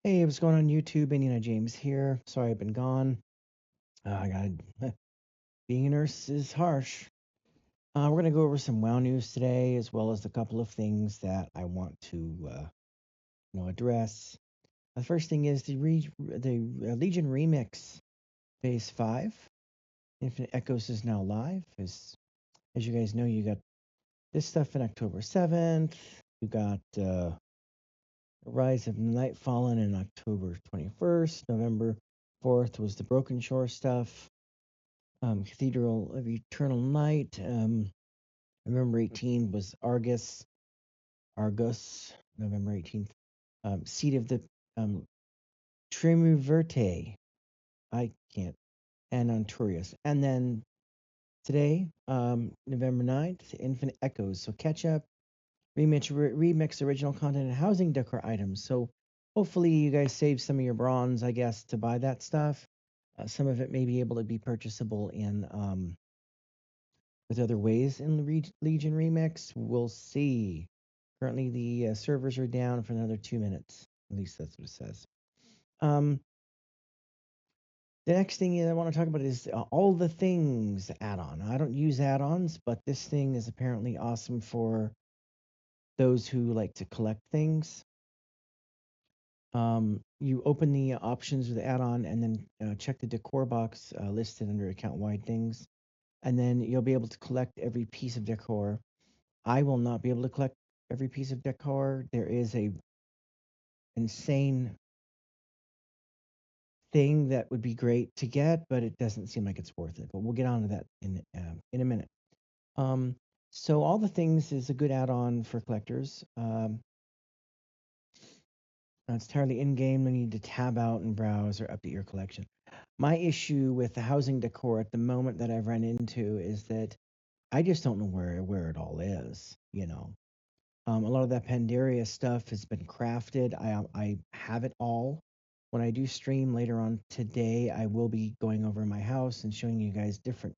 Hey, what's going on YouTube? Indiana James here. Sorry I've been gone. I got being a nurse is harsh. We're gonna go over some WoW news today, as well as a couple of things that I want to address. The first thing is the Legion Remix Phase 5. Infinite Echoes is now live. As you guys know, you got this stuff in October 7th. You got Rise of Nightfallen in October 21st. November 4th was the Broken Shore stuff. Cathedral of Eternal Night. November 18th was Argus, November 18th. Seat of the um, Trimuverte, I can't, and Anturius. And then today, November 9th, Infinite Echoes. So catch up, remix original content and housing decor items. So hopefully you guys save some of your bronze, I guess, to buy that stuff. Some of it may be able to be purchasable in with other ways in the Legion Remix. We'll see. Currently, the servers are down for another 2 minutes. At least that's what it says. Um, the next thing I want to talk about is all the things add-on. I don't use add-ons, but this thing is apparently awesome for those who like to collect things. You open the options with the add-on and then check the decor box listed under account-wide things, and then you'll be able to collect every piece of decor. I will not be able to collect every piece of decor. There is a insane thing that would be great to get, but it doesn't seem like it's worth it. But we'll get on to that in a minute. Um, so all the things is a good add-on for collectors. It's entirely in-game. You need to tab out and browse or update your collection. My issue with the housing decor at the moment that I've run into is that I just don't know where it all is. A lot of that Pandaria stuff has been crafted. I have it all. When I do stream later on today, I will be going over my house and showing you guys different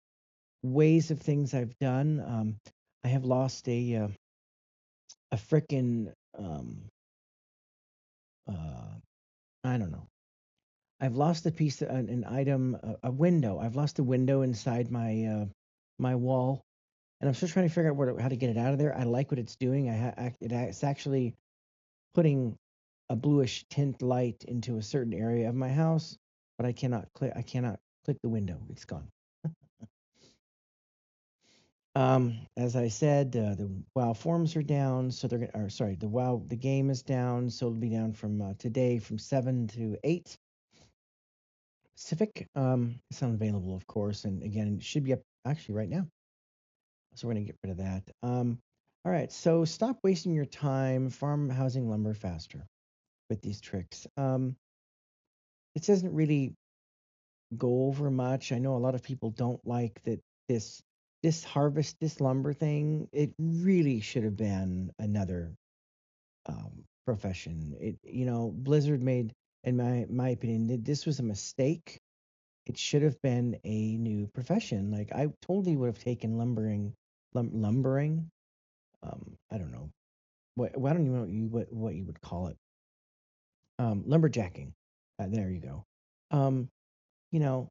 ways of things I've done. I have lost a frickin' uh, I don't know. I've lost a piece, an item, a window. I've lost a window inside my wall, and I'm still trying to figure out how to get it out of there. I like what it's doing. It's actually putting a bluish tint light into a certain area of my house, but I cannot click the window. It's gone. As I said, the WoW forums are down, so they're or sorry, the game is down, so it'll be down from today from 7 to 8 Pacific. It's not available, of course, and again, it should be up actually right now. So we're gonna get rid of that. All right, so stop wasting your time. Farm housing lumber faster with these tricks. It doesn't really go over much. I know a lot of people don't like that this lumber thing. It really should have been another profession. Blizzard made, in my opinion, this was a mistake. It should have been a new profession. Like I totally would have taken lumbering. I don't know I don't even know what you would call it. Lumberjacking. There you go. Um, you know,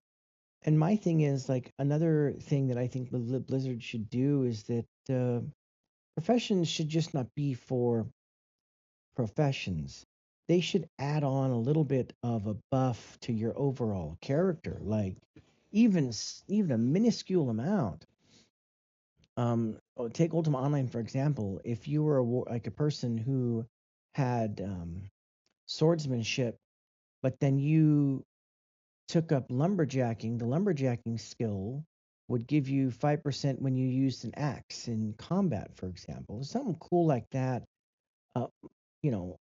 And my thing is like another thing that I think Blizzard should do is that professions should just not be for professions. They should add on a little bit of a buff to your overall character, like even a minuscule amount. Take Ultima Online for example. If you were like a person who had swordsmanship, but then you took up lumberjacking, the lumberjacking skill would give you 5% when you used an axe in combat, for example. Something cool like that. Uh, you know,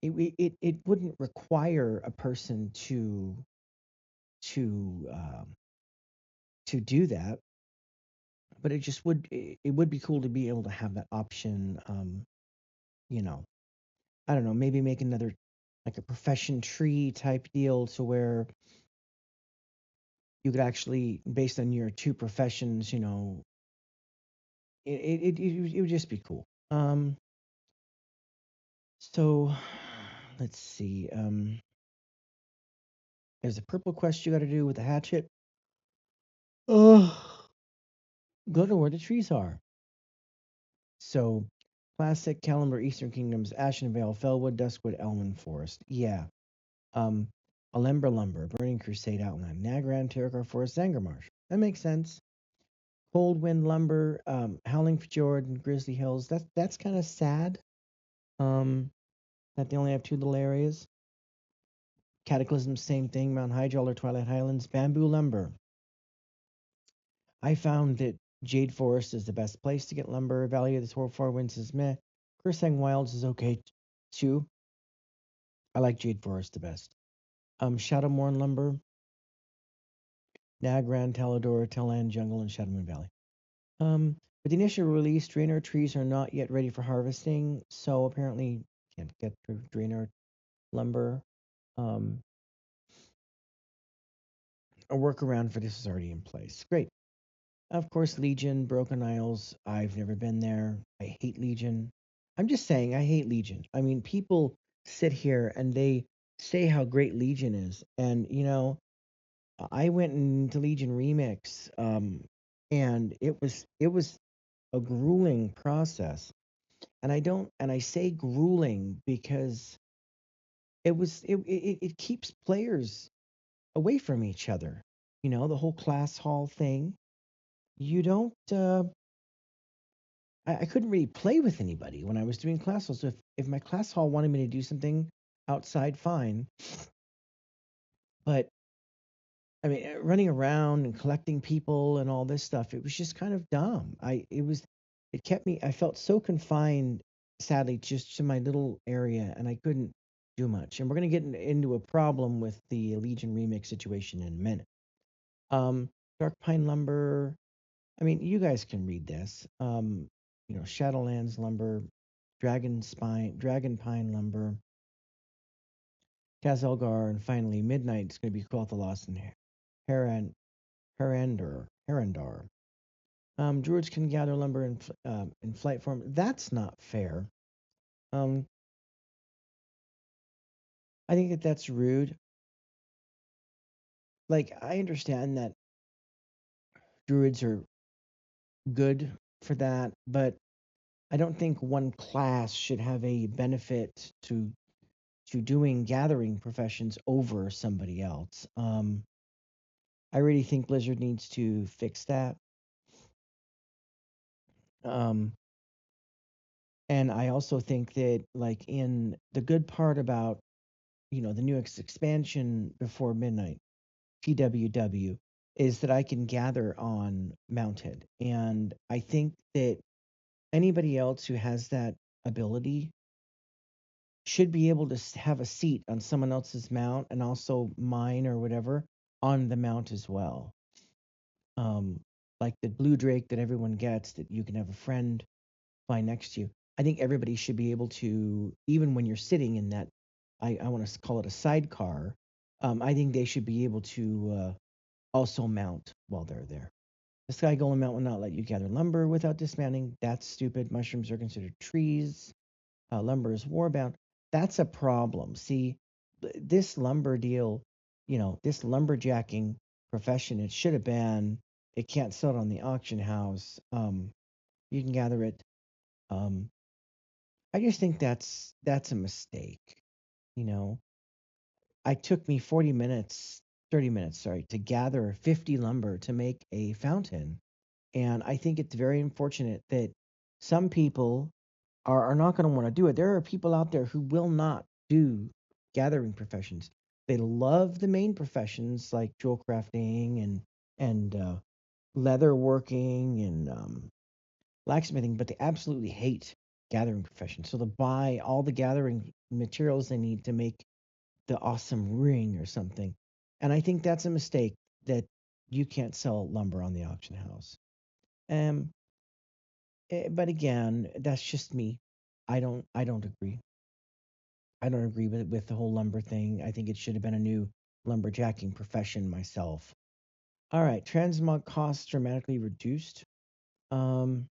it wouldn't require a person to to do that, but it would be cool to be able to have that option. You know, I don't know, maybe make another like a profession tree type deal to where you could actually, based on your two professions, it would just be cool. So let's see. There's a purple quest you got to do with a hatchet. Oh, go to where the trees are. So, classic Kalimber, Eastern Kingdoms, Ashenvale, Fellwood, Duskwood, Elmwood Forest. Yeah. Um, Alembra Lumber, Burning Crusade Outland, Nagran, Terracar Forest, Zangarmarsh. That makes sense. Cold Wind Lumber, Howling Fjord, and Grizzly Hills. That's kind of sad. Um, that they only have two little areas. Cataclysm, same thing. Mount Hyjal or Twilight Highlands, Bamboo Lumber. I found that Jade Forest is the best place to get lumber. Valley of the Four Winds is meh. Kursang Wilds is okay too. I like Jade Forest the best. Shadowmorn Lumber, Nagran, Talador, Telland Jungle, and Shadowmoon Valley. With the initial release, Draenor trees are not yet ready for harvesting, so apparently can't get Draenor lumber. Um, a workaround for this is already in place. Great. Of course, Legion, Broken Isles. I've never been there. I hate Legion. I'm just saying, I hate Legion. I mean, people sit here and they say how great Legion is, and I went into Legion Remix, and it was a grueling process. And I say grueling because it keeps players away from each other. The whole class hall thing. You don't. I couldn't really play with anybody when I was doing class hall. So if my class hall wanted me to do something outside, fine. But I mean, running around and collecting people and all this stuff, it was just kind of dumb. It kept me, I felt so confined, sadly, just to my little area, and I couldn't do much. And we're going to get into a problem with the Legion remix situation in a minute. Um, Dark Pine Lumber, I mean, you guys can read this. Shadowlands Lumber, Dragon Pine Lumber, Kazelgar, and finally Midnight. It's going to be Quathalost and Heran Herandar. Druids can gather lumber in flight form. That's not fair. Um, I think that's rude. Like, I understand that druids are good for that, but I don't think one class should have a benefit to doing gathering professions over somebody else. I really think Blizzard needs to fix that. Um, and I also think that, like, in the good part about the new expansion before midnight, PWW, is that I can gather on mounted. And I think that anybody else who has that ability should be able to have a seat on someone else's mount and also mine or whatever on the mount as well. Um, like the blue drake that everyone gets that you can have a friend fly next to you. I think everybody should be able to, even when you're sitting in that, I want to call it a sidecar. I think they should be able to also mount while they're there. The sky golem mount will not let you gather lumber without dismounting. That's stupid. Mushrooms are considered trees. Lumber is warbound. That's a problem. See, this lumber deal, this lumberjacking profession, it should have been. It can't sell it on the auction house. You can gather it. Um, I just think that's a mistake. You know, I took me 40 minutes, 30 minutes, sorry, to gather 50 lumber to make a fountain. And I think it's very unfortunate that some people are not going to want to do it. There are people out there who will not do gathering professions. They love the main professions like jewel crafting and leather working and blacksmithing, but they absolutely hate gathering professions. So they'll buy all the gathering materials they need to make the awesome ring or something. And I think that's a mistake that you can't sell lumber on the auction house. Um, but again, that's just me. I don't agree. I don't agree with the whole lumber thing. I think it should have been a new lumberjacking profession myself. All right, transmog costs dramatically reduced. Um,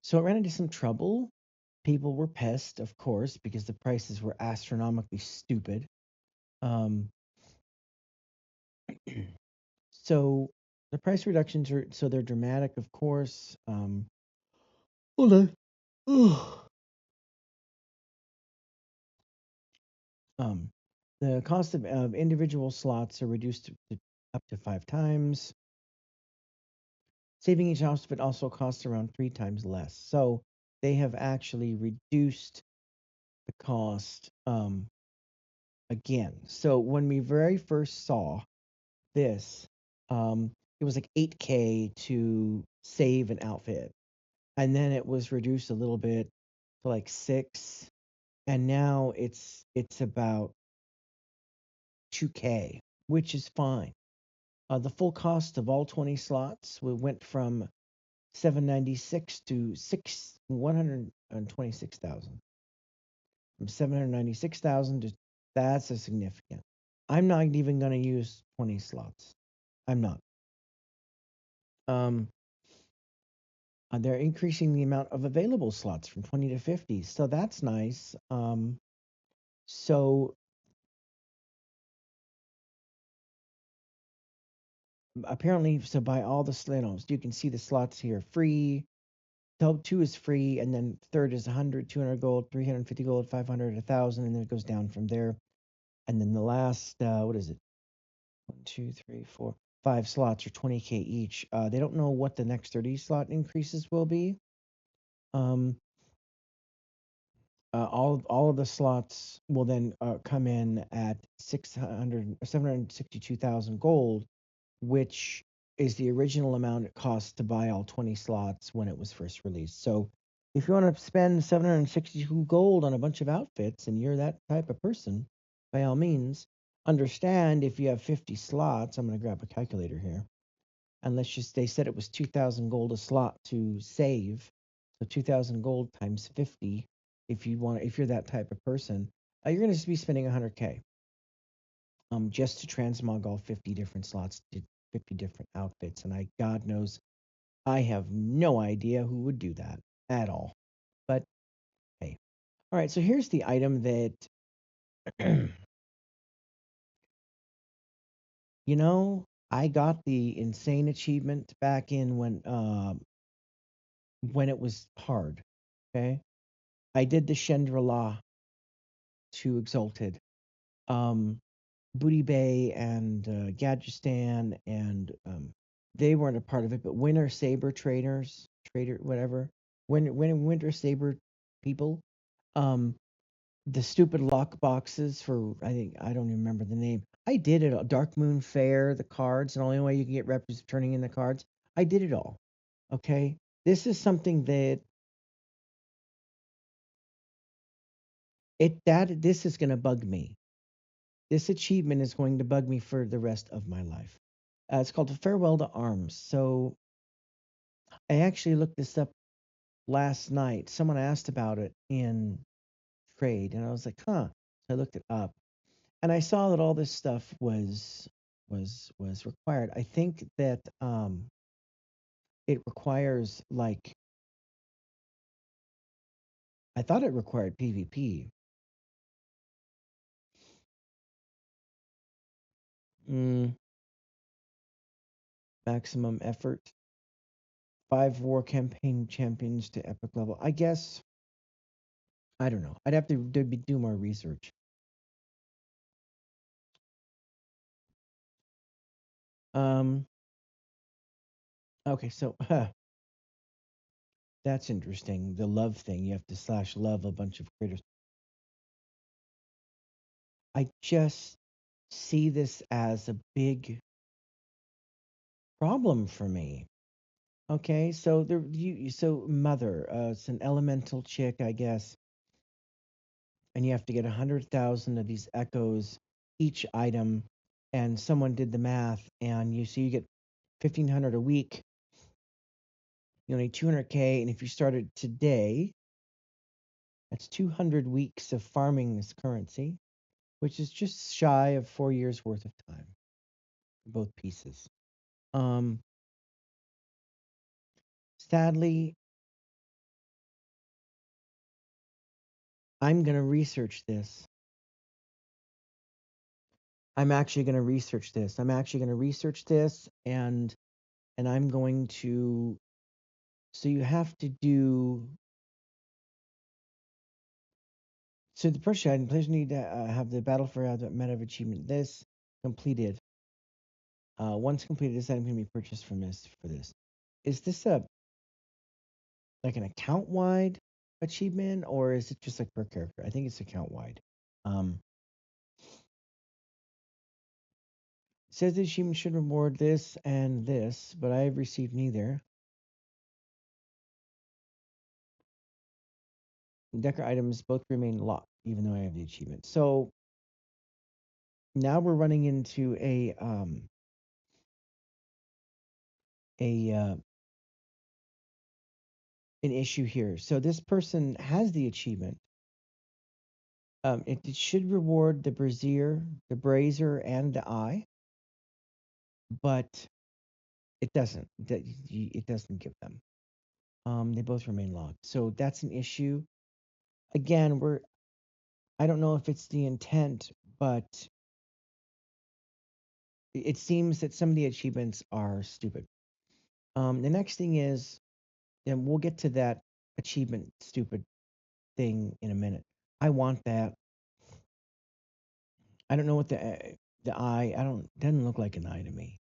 so it ran into some trouble. People were pissed, of course, because the prices were astronomically stupid. Um, so the price reductions are so they're dramatic, of course. Hold on. um, the cost of individual slots are reduced up to 5 times. Saving each outfit also costs around 3 times less. So they have actually reduced the cost again. So when we very first saw this, it was like 8K to save an outfit. And then it was reduced a little bit to like 6. And now it's about 2K, which is fine. The full cost of all 20 slots went from 796 to 126,000. From 796,000 to that's a significant. I'm not even going to use 20 slots. I'm not. Um, they're increasing the amount of available slots from 20 to 50, so that's nice. So apparently, so by all the slinos, you can see the slots here free. Top two is free, and then third is 100, 200 gold, 350 gold, 500, 1,000, and then it goes down from there. And then the last, what is it? 1, 2, 3, 4, 5 slots are 20K each. They don't know what the next 30 slot increases will be. Um, all of the slots will then come in at 762,000 gold, which is the original amount it cost to buy all 20 slots when it was first released. So if you want to spend 762 gold on a bunch of outfits and you're that type of person, by all means, understand if you have 50 slots. I'm going to grab a calculator here. And let's just, they said it was 2,000 gold a slot to save. So 2,000 gold times 50. If you're that type of person, you're going to be spending 100K just to transmog all 50 different slots to 50 different outfits. And God knows, I have no idea who would do that at all. But hey, all right. So here's the item that, you know, I got the insane achievement back in when it was hard. Okay, I did the Chandra to Exalted. Um, Booty Bay and Gadgistan and they weren't a part of it, but Winter Saber trader, whatever, Winter Saber people, um, the stupid lock boxes for I don't even remember the name. I did it all. Dark Moon Fair, the cards, and the only way you can get reps is turning in the cards. I did it all. Okay, this is something that this is going to bug me. This achievement is going to bug me for the rest of my life. It's called a Farewell to Arms. So I actually looked this up last night. Someone asked about it in trade, and I was like, huh. So I looked it up, and I saw that all this stuff was required. I think that it requires like I thought it required PvP. Mm, maximum effort. 5 war campaign champions to epic level. I guess I don't know. I'd have to do more research. Um. Okay, so that's interesting. The love thing. You have to slash love a bunch of critters. I just see this as a big problem for me. Okay, so so mother, it's an elemental chick, I guess, and you have to get 100,000 of these echoes each item, and someone did the math, and you get 1,500 a week. You need 200K, and if you started today, that's 200 weeks of farming this currency, which is just shy of 4 years worth of time for both pieces. Um, Sadly, I'm gonna research this. I'm actually going to research this. And I'm going to. So you have to do. So the first item, players need to have the battle for the meta of achievement. This completed. Once completed, this item can be purchased from this for this. Is this a like an account wide achievement or is it just like per character? I think it's account wide. Um, says the achievement should reward this and this, but I have received neither. Decker items both remain locked, even though I have the achievement. So now we're running into a an issue here. So this person has the achievement. It should reward the brazier, the brazier, and the eye, but it doesn't. It doesn't give them. They both remain locked. So that's an issue. Again, I don't know if it's the intent, but it seems that some of the achievements are stupid. The next thing is, and we'll get to that achievement stupid thing in a minute. I want that. I don't know what the eye. I don't doesn't look like an eye to me,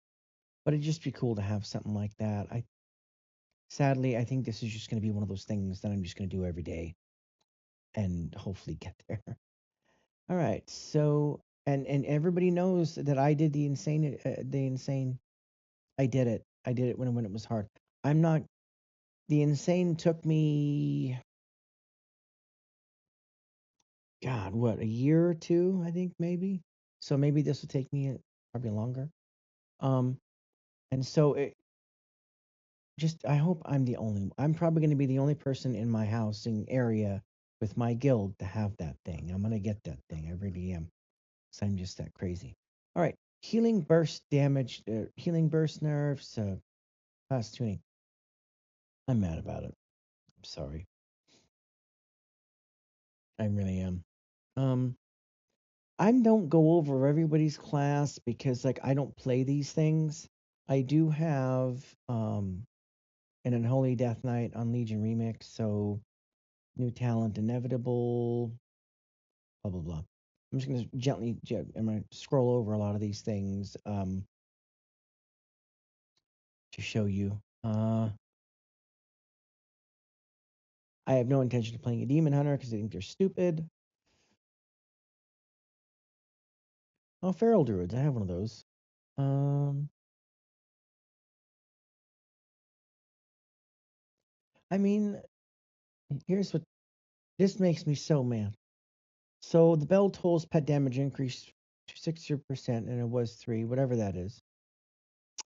but it'd just be cool to have something like that. Sadly I think this is just going to be one of those things that I'm just going to do every day and hopefully get there. All right, so and everybody knows that I did the insane. I did it. I did it when it was hard. I'm not. The insane took me, God, what, a year or two? I think maybe. So maybe this will take me probably longer. Um, and so it just I hope I'm the only. I'm probably going to be the only person in my housing area with my guild to have that thing. I'm gonna get that thing. I really am. So I'm just that crazy. All right. Healing burst damage, healing burst nerfs, fast tuning. I'm mad about it. I'm sorry. I really am. Um, I don't go over everybody's class because like I don't play these things. I do have an Unholy Death Knight on Legion Remix, so new talent inevitable, blah blah blah. I'm just gonna I'm gonna scroll over a lot of these things to show you. I have no intention of playing a demon hunter because I think they're stupid. Oh, feral druids. I have one of those. Um, I mean, here's what this makes me so mad. So the bell tolls pet damage increased to 60%, and it was 3, whatever that is.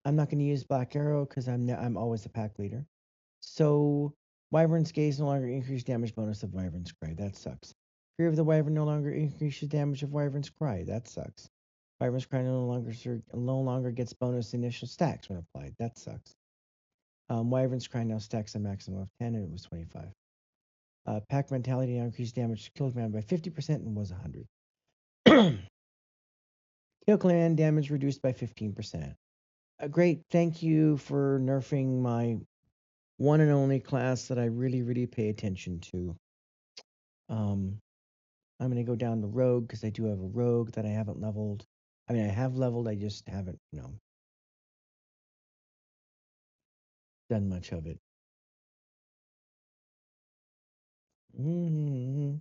I'm not going to use Black Arrow because I'm always the pack leader. So Wyvern's Gaze no longer increase damage bonus of Wyvern's Cry. That sucks. Fear of the Wyvern no longer increases damage of Wyvern's Cry. That sucks. Wyvern's Cry no longer gets bonus initial stacks when applied. That sucks. Wyvern's Cry now stacks a maximum of 10, and it was 25. Pack Mentality now increased damage to Kill Command by 50% and was 100. Kill Command damage reduced by 15%. Great. Thank you for nerfing my one and only class that I really, really pay attention to. I'm going to go down the rogue because I do have a rogue that I haven't leveled. I mean, I have leveled, I just haven't, done much of it. Mm-hmm.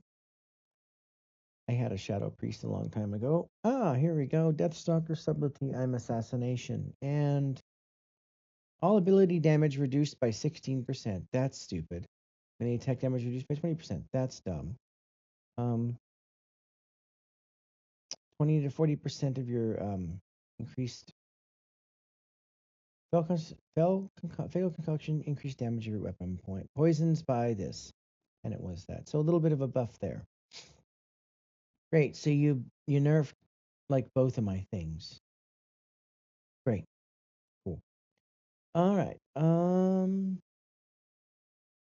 I had a Shadow Priest a long time ago. Ah, here we go. Deathstalker, Subtlety, I'm Assassination. And all ability damage reduced by 16%. That's stupid. Any attack damage reduced by 20%. That's dumb. 20 to 40% of your increased fatal concoction, increased damage of your weapon point. Poisons by this. And it was that. So a little bit of a buff there. Great. So you nerfed like both of my things. Great. Cool. All right.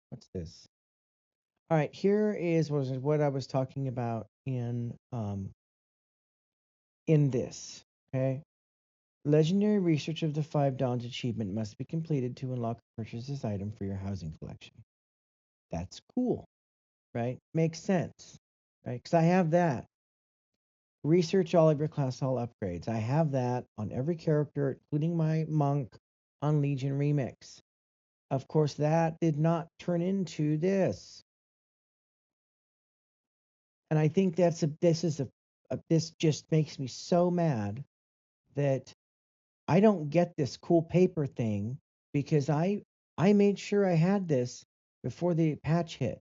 What's this? All right. Here is what I was talking about in this. Okay. Legendary research of the 5 Dawns achievement must be completed to unlock or purchase this item for your housing collection. That's cool, right? Makes sense, right? Because I have that. Research all of your class hall upgrades. I have that on every character, including my monk on Legion Remix. Of course, that did not turn into this. And I think this just makes me so mad that I don't get this cool paper thing because I made sure I had this before the patch hit.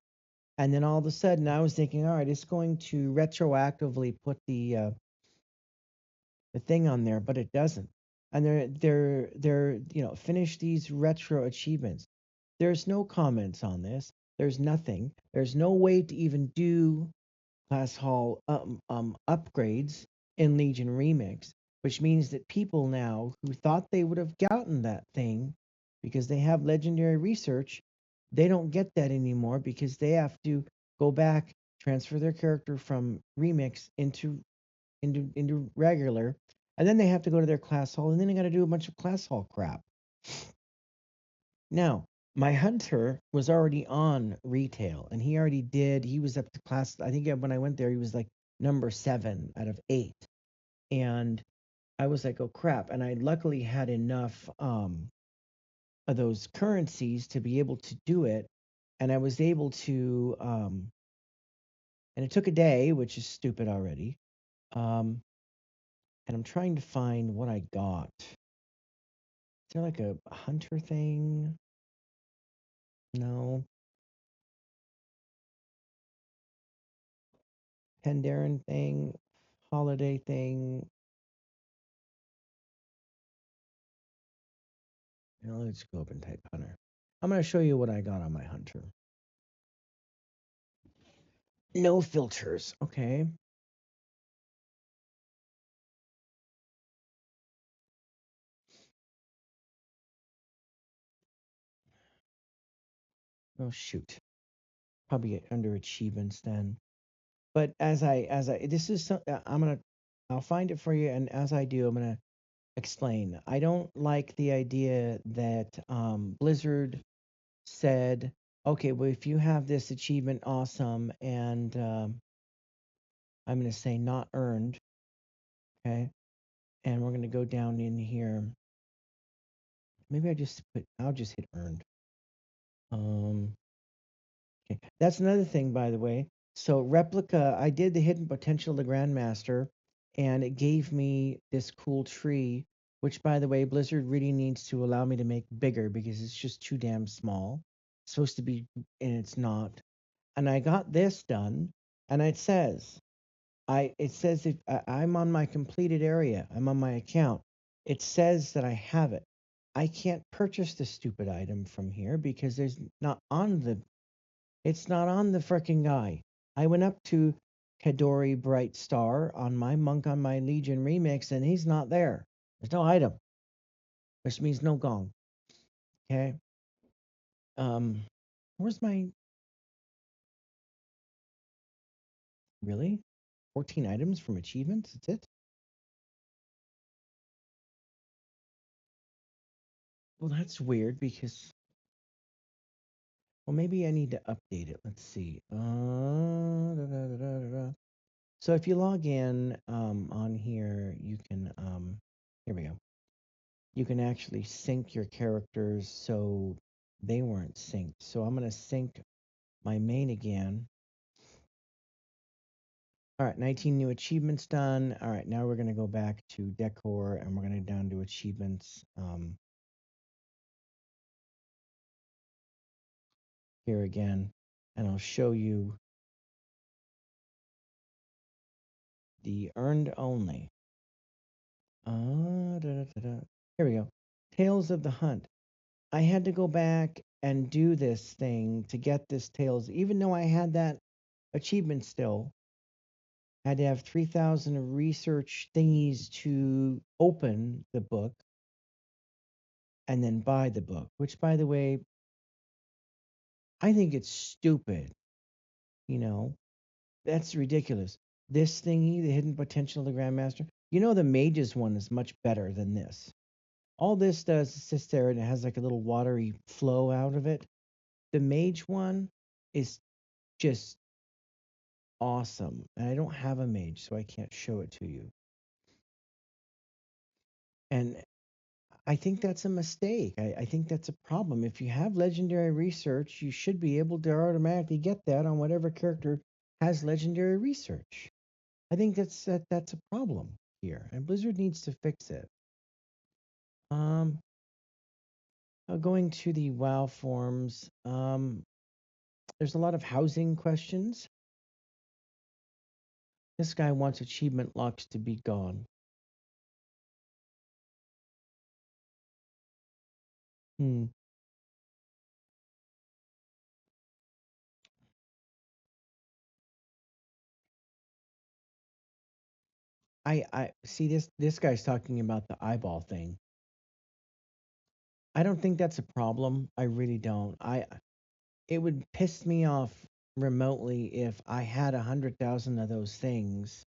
And then all of a sudden I was thinking, all right, it's going to retroactively put the thing on there, but it doesn't. And they're finish these retro achievements. There's no comments on this. There's nothing. There's no way to even do class hall upgrades in Legion Remix, which means that people now who thought they would have gotten that thing because they have legendary research, they don't get that anymore because they have to go back, transfer their character from Remix into regular, and then they have to go to their class hall, and then they got to do a bunch of class hall crap. Now, my hunter was already on retail, and he was up to class. I think when I went there, he was like number 7 out of 8, and I was like, oh crap! And I luckily had enough of those currencies to be able to do it, and I was able to. And it took a day, which is stupid already. Um, and I'm trying to find what I got. Is there like a hunter thing? No. Pandaren thing? Holiday thing? Let's go up and type hunter. I'm going to show you what I got on my hunter. No filters. Okay. Oh, shoot. Probably under achievements then. But this is, I'll find it for you. And as I do, I'm going to explain. I don't like the idea that Blizzard said, okay, well, if you have this achievement, awesome, and I'm going to say not earned, okay, and we're going to go down in here. Maybe I'll just hit earned. Okay, that's another thing, by the way. So replica, I did the hidden potential to Grandmaster, and it gave me this cool tree, which, by the way, Blizzard really needs to allow me to make bigger because it's just too damn small. It's supposed to be, and it's not. And I got this done, and it says if I'm on my completed area, I'm on my account. It says that I have it. I can't purchase the stupid item from here because it's not on the frickin' guy. I went up to Kadori Bright Star on my monk on my Legion remix, and he's not there. There's no item, which means no gong. Okay. Um, where's my really? 14 items from achievements? That's it? Well, that's weird because well, maybe I need to update it. Let's see. So if you log in on here, you can here we go. You can actually sync your characters so they weren't synced. So I'm going to sync my main again. All right, 19 new achievements done. All right, now we're going to go back to decor and we're going to down to achievements here again. And I'll show you the earned only. Here we go. Tales of the Hunt. I had to go back and do this thing to get this Tales, even though I had that achievement still. I had to have 3,000 research thingies to open the book and then buy the book, which, by the way, I think it's stupid. You know, that's ridiculous. This thingy, the hidden potential of the Grandmaster, You know, the Mages one is much better than this. All this does is sits there and it has like a little watery flow out of it. The Mage one is just awesome. And I don't have a Mage, so I can't show it to you. And I think that's a mistake. I think that's a problem. If you have legendary research, you should be able to automatically get that on whatever character has legendary research. I think that's a problem here, and Blizzard needs to fix it. Um, Going to the WoW forums, there's a lot of housing questions. This guy wants achievement locks to be gone. Hmm. I see this guy's talking about the eyeball thing. I don't think that's a problem. I really don't. It would piss me off remotely if I had 100,000 of those things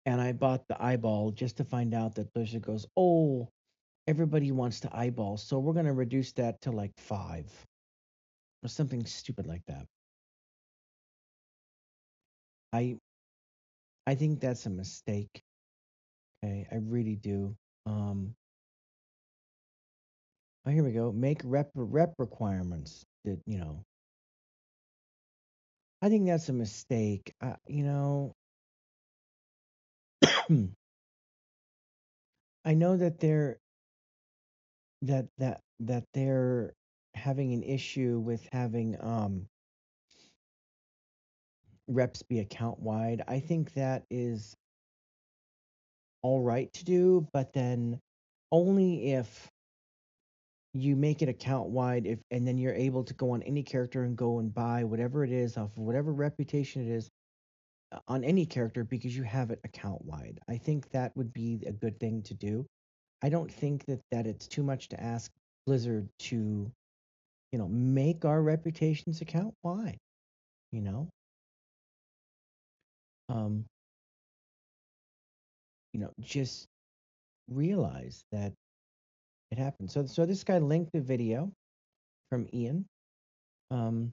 and I bought the eyeball just to find out that Blizzard goes, oh, everybody wants to eyeball, so we're going to reduce that to like 5 or something stupid like that. I I think that's a mistake. Okay, I really do. Um, oh, here we go. Make rep requirements. That I think that's a mistake. I know that they're having an issue with having reps be account wide. I think that is all right to do, but then only if you make it account wide if and then you're able to go on any character and go and buy whatever it is off of whatever reputation it is on any character because you have it account wide. I think that would be a good thing to do. I don't think that it's too much to ask Blizzard to, make our reputations account wide, you know? Um, just realize that it happened. So this guy linked the video from Ian. Um,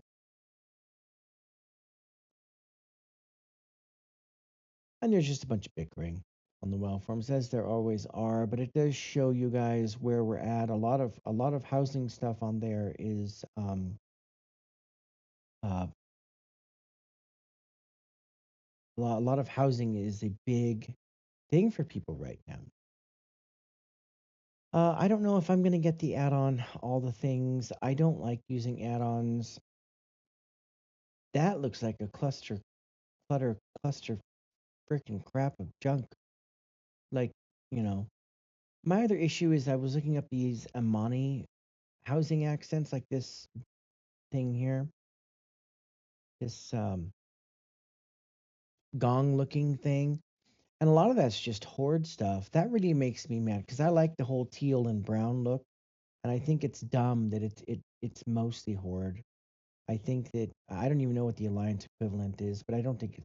and there's just a bunch of bickering on the well forums, as there always are, but it does show you guys where we're at. A lot of housing stuff on there is uh a lot of housing is a big thing for people right now. I don't know if I'm gonna get the add-on, all the things. I don't like using add-ons. That looks like a cluster freaking crap of junk. Like, you know. My other issue is I was looking up these Amani housing accents like this thing here. This gong looking thing. And a lot of that's just horde stuff. That really makes me mad because I like the whole teal and brown look. And I think it's dumb that it's mostly horde. I think that I don't even know what the alliance equivalent is, but I don't think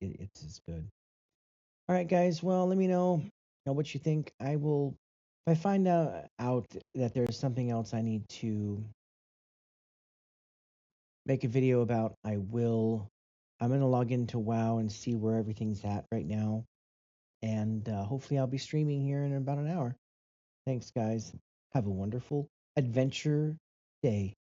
it's as good. All right, guys. Well, let me know what you think. I will if I find out that there's something else I need to make a video about, I will. I'm gonna log into WoW and see where everything's at right now, and hopefully I'll be streaming here in about an hour. Thanks, guys. Have a wonderful adventure day.